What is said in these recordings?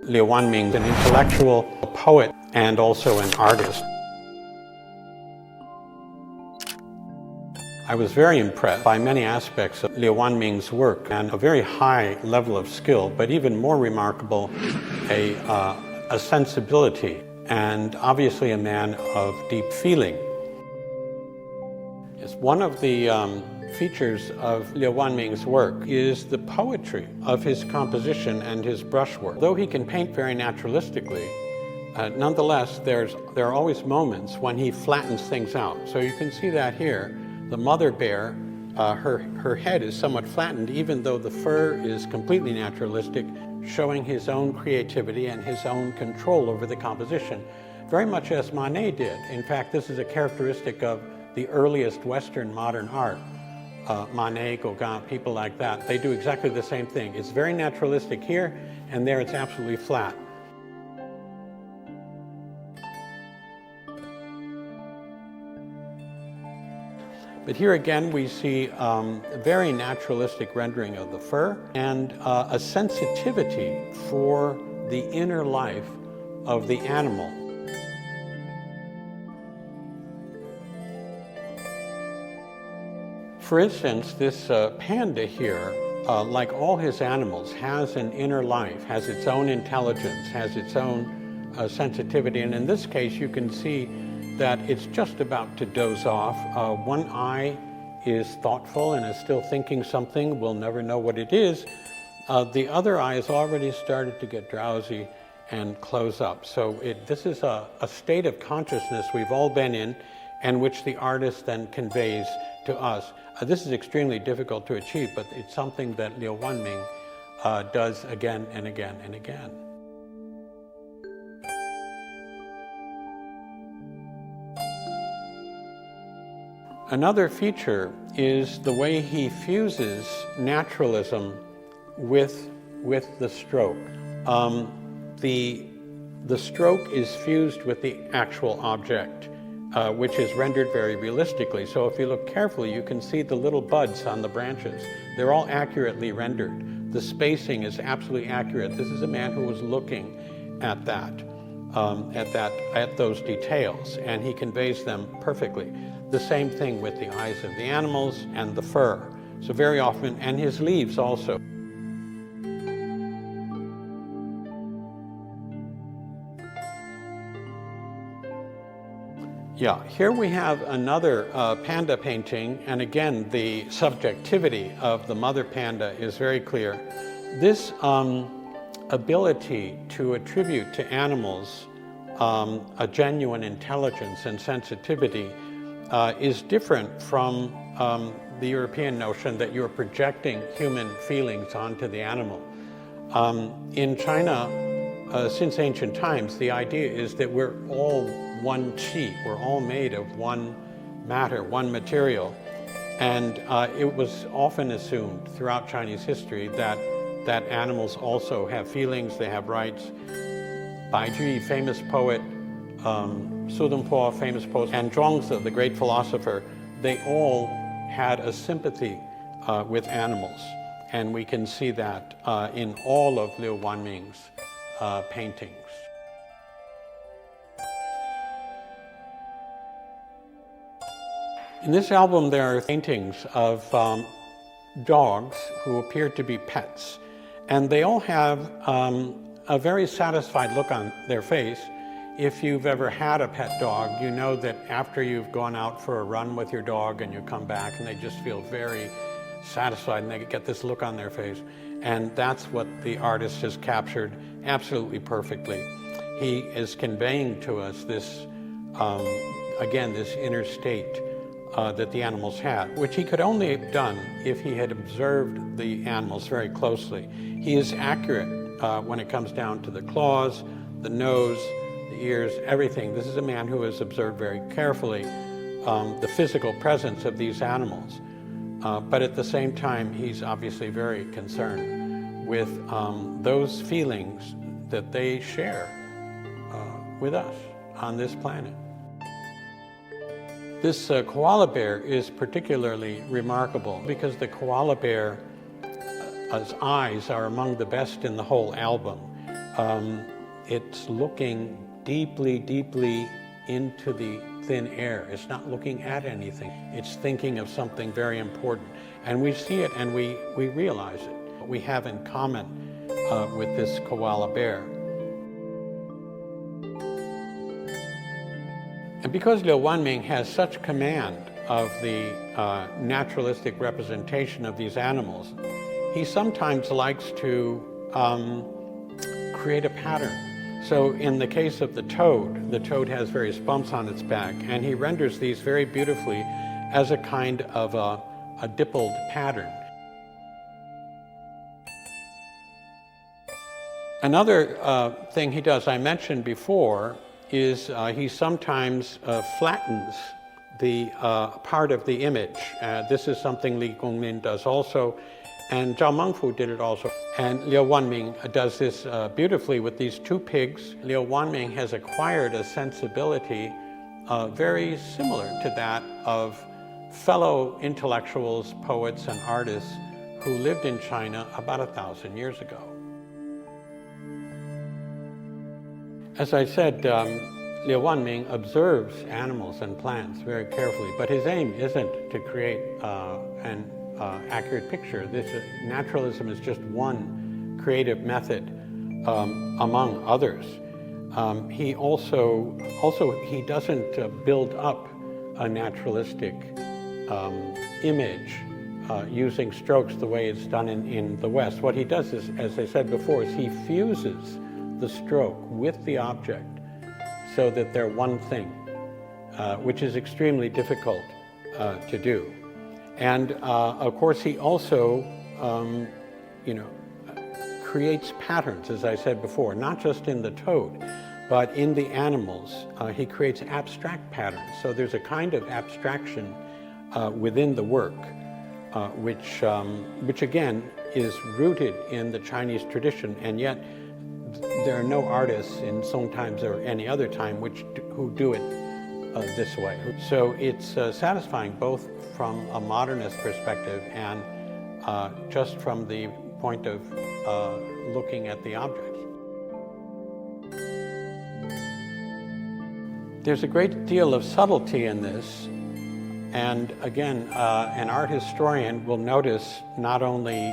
Liu Wanming, an intellectual, a poet, and also an artist. I was very impressed by many aspects of Liu Wanming's work and a very high level of skill, but even more remarkable, a sensibility and obviously a man of deep feeling. One of the features of Liu Wanming's work is the poetry of his composition and his brushwork. Though he can paint very naturalistically, nonetheless there are always moments when he flattens things out. So you can see that here. The mother bear, her head is somewhat flattened, even though the fur is completely naturalistic, showing his own creativity and his own control over the composition, very much as Manet did. In fact, this is a characteristic of the earliest Western modern art. Manet, Gauguin, people like that, they do exactly the same thing. It's very naturalistic here, and there it's absolutely flat. But here again we see a very naturalistic rendering of the fur and a sensitivity for the inner life of the animal. For instance, this panda here, like all his animals, has an inner life, has its own intelligence, has its own sensitivity, and in this case you can see that it's just about to doze off. One eye is thoughtful and is still thinking something. We'll never know what it is. The other eye has already started to get drowsy and close up. So this is a state of consciousness we've all been in, and which the artist then conveys to us. This is extremely difficult to achieve, but it's something that Liu Wanming does again and again and again. Another feature is the way he fuses naturalism with the stroke. The stroke is fused with the actual object, which is rendered very realistically. So if you look carefully, you can see the little buds on the branches. They're all accurately rendered. The spacing is absolutely accurate. This is a man who was looking at those details, and he conveys them perfectly. The same thing with the eyes of the animals and the fur. So very often, and his leaves also. Yeah, here we have another panda painting, and again, the subjectivity of the mother panda is very clear. This ability to attribute to animals a genuine intelligence and sensitivity is different from the European notion that you're projecting human feelings onto the animal. In China, since ancient times, the idea is that we're all one qi, we're all made of one matter, one material. And it was often assumed throughout Chinese history that animals also have feelings, they have rights. Bai Ju, famous poet, Su Dongpo, famous poet, and Zhong Xi, the great philosopher, they all had a sympathy with animals. And we can see that in all of Liu Wanming's paintings. In this album there are paintings of dogs who appear to be pets, and they all have a very satisfied look on their face. If you've ever had a pet dog, you know that after you've gone out for a run with your dog and you come back and they just feel very satisfied and they get this look on their face. And that's what the artist has captured absolutely perfectly. He is conveying to us this, again, this inner state that the animals had, which he could only have done if he had observed the animals very closely. He is accurate when it comes down to the claws, the nose, the ears, everything. This is a man who has observed very carefully the physical presence of these animals. But at the same time, he's obviously very concerned with those feelings that they share with us on this planet. This koala bear is particularly remarkable because the koala bear's eyes are among the best in the whole album. it's looking deeply, deeply into the thin air. It's not looking at anything. It's thinking of something very important. And we see it and we realize it. What we have in common with this koala bear. And because Liu Wanming has such command of the naturalistic representation of these animals, he sometimes likes to create a pattern. So in the case of the toad has various bumps on its back, and he renders these very beautifully as a kind of a dippled pattern. Another thing he does, I mentioned before, is he sometimes flattens the part of the image. This is something Li Gongmin does also, and Zhao Mengfu did it also. And Liu Wanming does this beautifully with these two pigs. Liu Wanming has acquired a sensibility very similar to that of fellow intellectuals, poets, and artists who lived in China about 1,000 years ago. As I said, Liu Wanming observes animals and plants very carefully, but his aim isn't to create an accurate picture. Naturalism is just one creative method among others. He he doesn't build up a naturalistic image using strokes the way it's done in the West. What he does is, as I said before, is he fuses the stroke with the object so that they're one thing, which is extremely difficult to do. And of course, he also, creates patterns, as I said before, not just in the toad, but in the animals. He creates abstract patterns. So there's a kind of abstraction within the work, which again is rooted in the Chinese tradition, and yet there are no artists in Song times or any other time who do it this way. So it's satisfying both from a modernist perspective and just from the point of looking at the objects. There's a great deal of subtlety in this, and again, an art historian will notice not only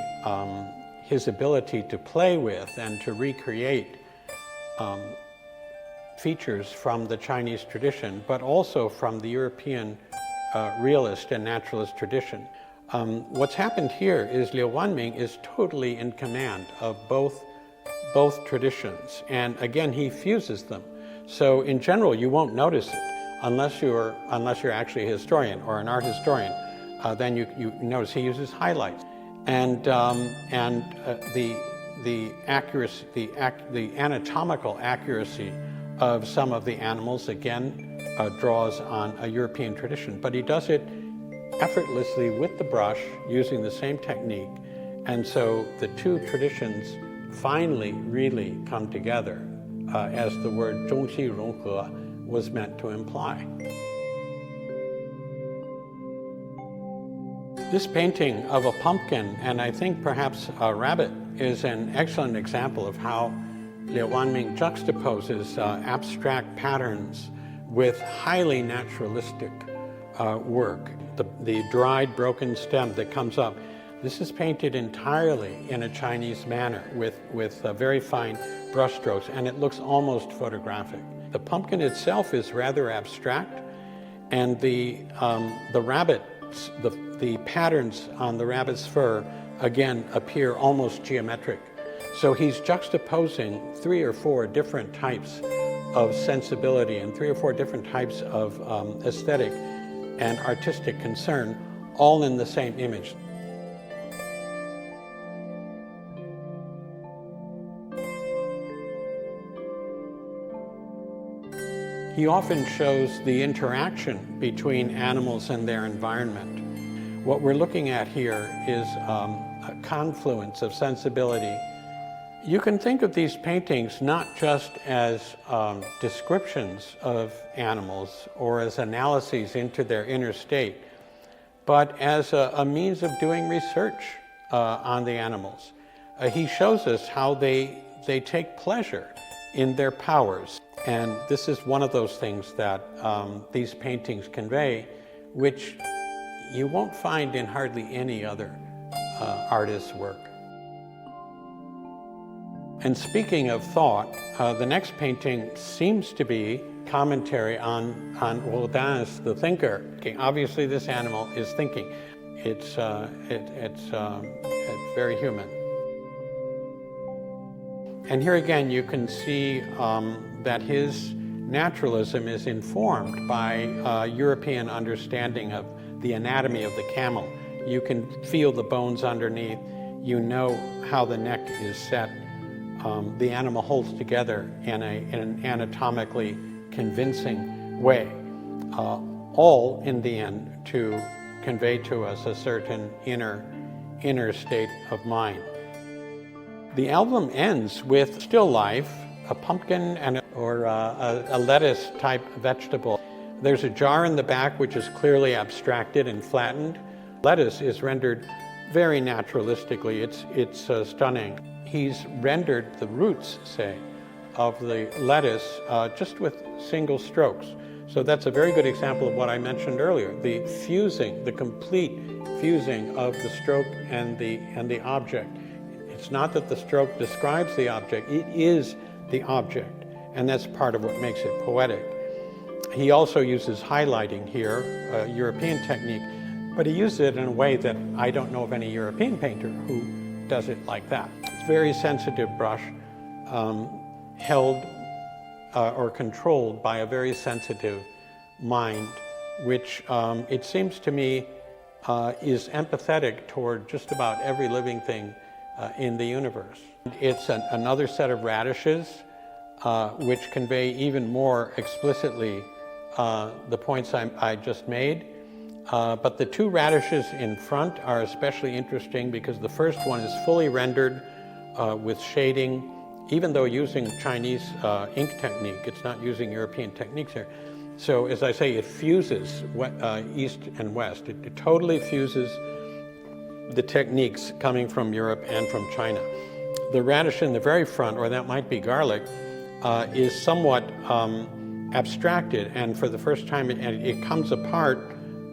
his ability to play with and to recreate features from the Chinese tradition, but also from the European realist and naturalist tradition. What's happened here is Liu Wanming is totally in command of both traditions, and again he fuses them. So in general you won't notice it unless you're actually a historian or an art historian. Then you notice he uses highlights, and the accuracy, the anatomical accuracy of some of the animals again draws on a European tradition, but he does it effortlessly with the brush using the same technique, and so the two traditions finally really come together as the word Zhong Xi Rong He was meant to imply. This painting of a pumpkin, and I think perhaps a rabbit, is an excellent example of how Liu Wanming juxtaposes abstract patterns with highly naturalistic work. The dried, broken stem that comes up, this is painted entirely in a Chinese manner with very fine brush strokes, and it looks almost photographic. The pumpkin itself is rather abstract, and the rabbits, the patterns on the rabbit's fur again appear almost geometric. So he's juxtaposing 3 or 4 different types of sensibility and 3 or 4 different types of aesthetic and artistic concern, all in the same image. He often shows the interaction between animals and their environment. What we're looking at here is a confluence of sensibility. You can think of these paintings not just as descriptions of animals or as analyses into their inner state, but as a means of doing research on the animals. He shows us how they they take pleasure in their powers. And this is one of those things that these paintings convey, which you won't find in hardly any other artist's work. And speaking of thought, the next painting seems to be commentary on Rodin's The Thinker. Okay, obviously this animal is thinking. It's very human. And here again you can see that his naturalism is informed by European understanding of the anatomy of the camel. You can feel the bones underneath. You know how the neck is set. The animal holds together in an anatomically convincing way, all in the end to convey to us a certain inner state of mind. The album ends with still life, a pumpkin or a lettuce type vegetable. There's a jar in the back which is clearly abstracted and flattened. Lettuce is rendered very naturalistically. It's stunning. He's rendered the roots, say, of the lettuce just with single strokes. So that's a very good example of what I mentioned earlier, the fusing, the complete fusing of the stroke and the object. It's not that the stroke describes the object, it is the object, and that's part of what makes it poetic. He also uses highlighting here, a European technique, but he uses it in a way that I don't know of any European painter who does it like that. It's a very sensitive brush, held or controlled by a very sensitive mind, which it seems to me is empathetic toward just about every living thing in the universe. It's another set of radishes which convey even more explicitly the points I just made. But the two radishes in front are especially interesting because the first one is fully rendered with shading, even though using Chinese ink technique. It's not using European techniques here. So as I say, it fuses East and West. It totally fuses the techniques coming from Europe and from China. The radish in the very front, or that might be garlic, is somewhat abstracted, and for the first time it comes apart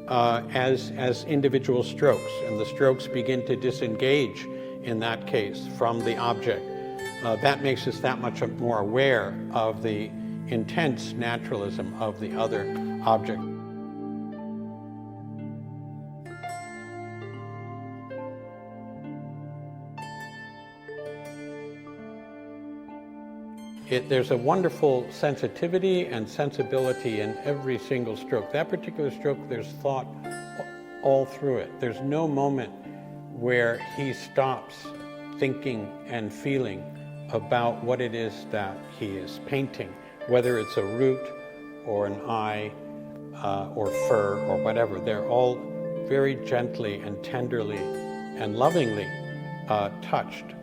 as individual strokes, and the strokes begin to disengage in that case from the object. That makes us that much more aware of the intense naturalism of the other object. There's a wonderful sensitivity and sensibility in every single stroke. That particular stroke, there's thought all through it. There's no moment where he stops thinking and feeling about what it is that he is painting, whether it's a root or an eye or fur or whatever. They're all very gently and tenderly and lovingly touched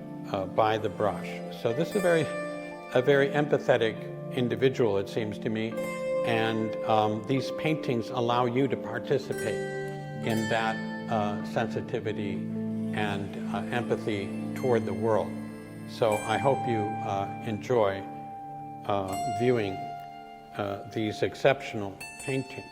by the brush. So this is a very empathetic individual, it seems to me, and these paintings allow you to participate in that sensitivity and empathy toward the world. So I hope you enjoy viewing these exceptional paintings.